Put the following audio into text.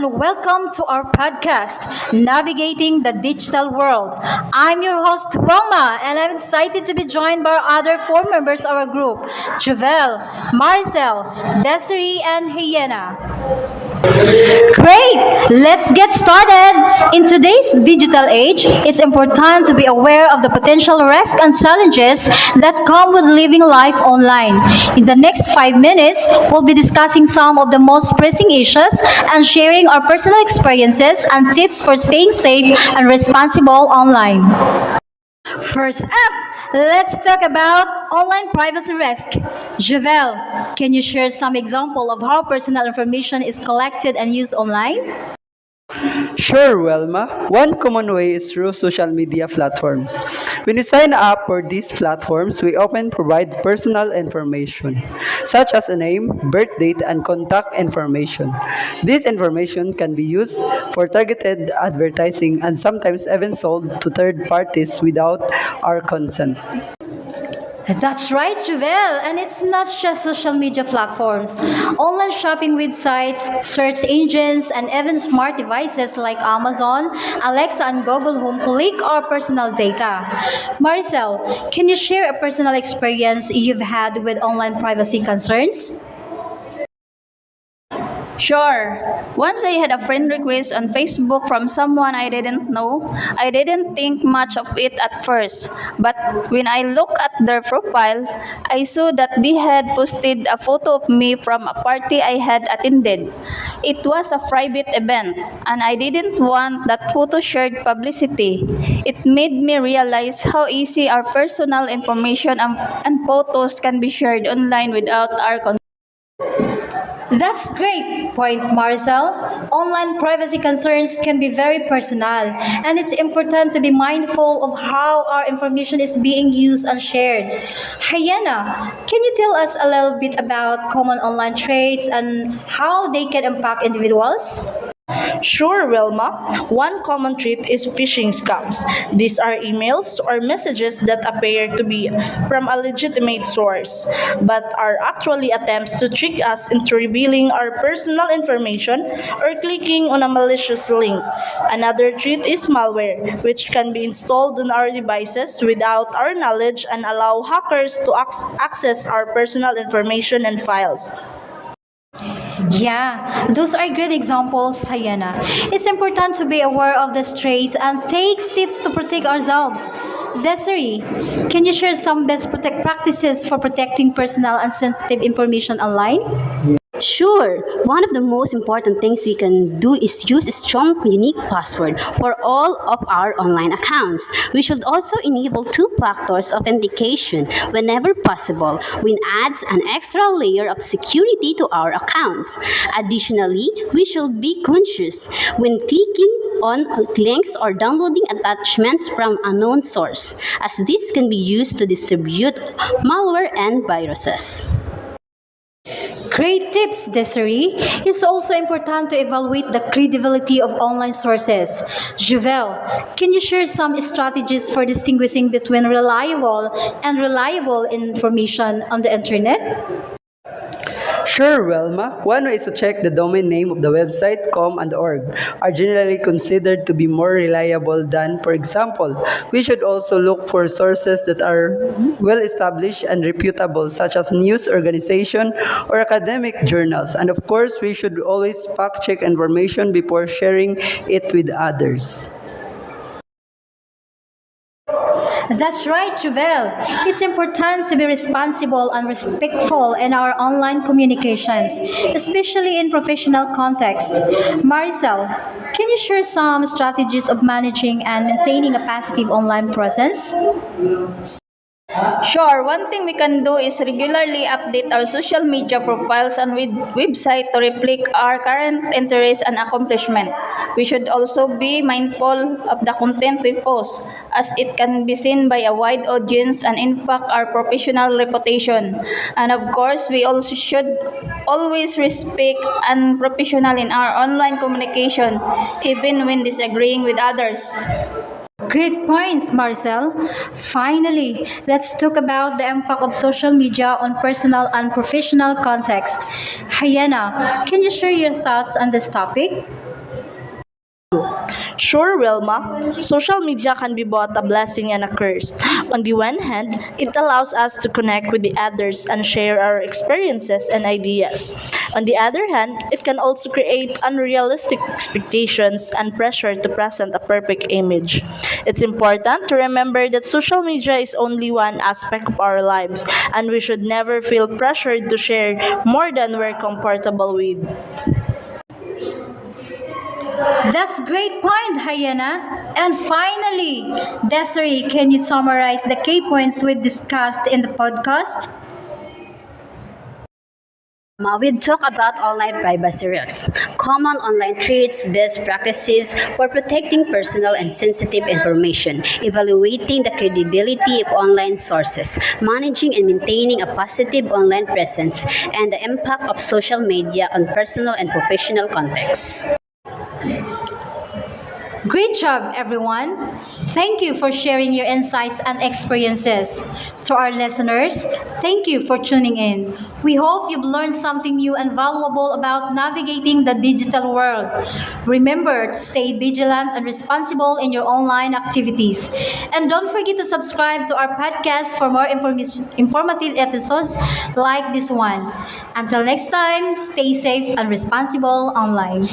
and welcome to our podcast, Navigating the Digital World. I'm your host, Roma, and I'm excited to be joined by our other four members of our group, Javel, Marcel, Desiree, and Hyena. Great! Let's get started. In today's digital age, it's important to be aware of the potential risks and challenges that come with living life online. In the next 5 minutes, we'll be discussing some of the most pressing issues and sharing our personal experiences and tips for staying safe and responsible online. First up, let's talk about online privacy risk. Javel, can you share some example of how personal information is collected and used online? Sure, Wilma. One common way is through social media platforms. When we sign up for these platforms, we often provide personal information, such as a name, birth date, and contact information. This information can be used for targeted advertising and sometimes even sold to third parties without our consent. That's right, Juvel. And it's not just social media platforms. Online shopping websites, search engines, and even smart devices like Amazon, Alexa, and Google Home collect our personal data. Maricel, can you share a personal experience you've had with online privacy concerns? Sure. Once I had a friend request on Facebook from someone I didn't know. I didn't think much of it at first, but when I looked at their profile, I saw that they had posted a photo of me from a party I had attended. It was a private event, and I didn't want that photo shared publicity. It made me realize how easy our personal information and photos can be shared online without our consent. That's great point, Marcel. Online privacy concerns can be very personal, and it's important to be mindful of how our information is being used and shared. Hyena, can you tell us a little bit about common online traits and how they can impact individuals? Sure, Wilma. One common threat is phishing scams. These are emails or messages that appear to be from a legitimate source, but are actually attempts to trick us into revealing our personal information or clicking on a malicious link. Another threat is malware, which can be installed on our devices without our knowledge and allow hackers to access our personal information and files. Yeah, those are great examples, Hyena. It's important to be aware of the traits and take steps to protect ourselves. Desiree, can you share some best protect practices for protecting personal and sensitive information online? Sure, one of the most important things we can do is use a strong, unique password for all of our online accounts. We should also enable two factors authentication whenever possible, which adds an extra layer of security to our accounts. Additionally, we should be conscious when clicking on links or downloading attachments from unknown source, as this can be used to distribute malware and viruses. Great tips, Desiree. It's also important to evaluate the credibility of online sources. Juvel, can you share some strategies for distinguishing between reliable and reliable information on the internet? Sure, Wilma. One way is to check the domain name of the website. Com and org are generally considered to be more reliable than, for example, we should also look for sources that are well established and reputable, such as news organization or academic journals. And of course, we should always fact check information before sharing it with others. That's right, Juvel. It's important to be responsible and respectful in our online communications, especially in professional context. Maricel, can you share some strategies of managing and maintaining a positive online presence? Sure, one thing we can do is regularly update our social media profiles and website to reflect our current interests and accomplishment. We should also be mindful of the content we post, as it can be seen by a wide audience and impact our professional reputation. And of course, we also should always respect and professional in our online communication, even when disagreeing with others. Great points, Marcel. Finally, let's talk about the impact of social media on personal and professional context. Hyena, can you share your thoughts on this topic? Sure, Wilma, social media can be both a blessing and a curse. On the one hand, it allows us to connect with the others and share our experiences and ideas. On the other hand, it can also create unrealistic expectations and pressure to present a perfect image. It's important to remember that social media is only one aspect of our lives, and we should never feel pressured to share more than we're comfortable with. That's great point, Hyena. And finally, Desiree, can you summarize the key points we've discussed in the podcast? We've talked about online privacy risks, common online threats, best practices for protecting personal and sensitive information, evaluating the credibility of online sources, managing and maintaining a positive online presence, and the impact of social media on personal and professional contexts. Great job, everyone. Thank you for sharing your insights and experiences. To our listeners, thank you for tuning in. We hope you've learned something new and valuable about navigating the digital world. Remember to stay vigilant and responsible in your online activities. And don't forget to subscribe to our podcast for more informative episodes like this one. Until next time, stay safe and responsible online.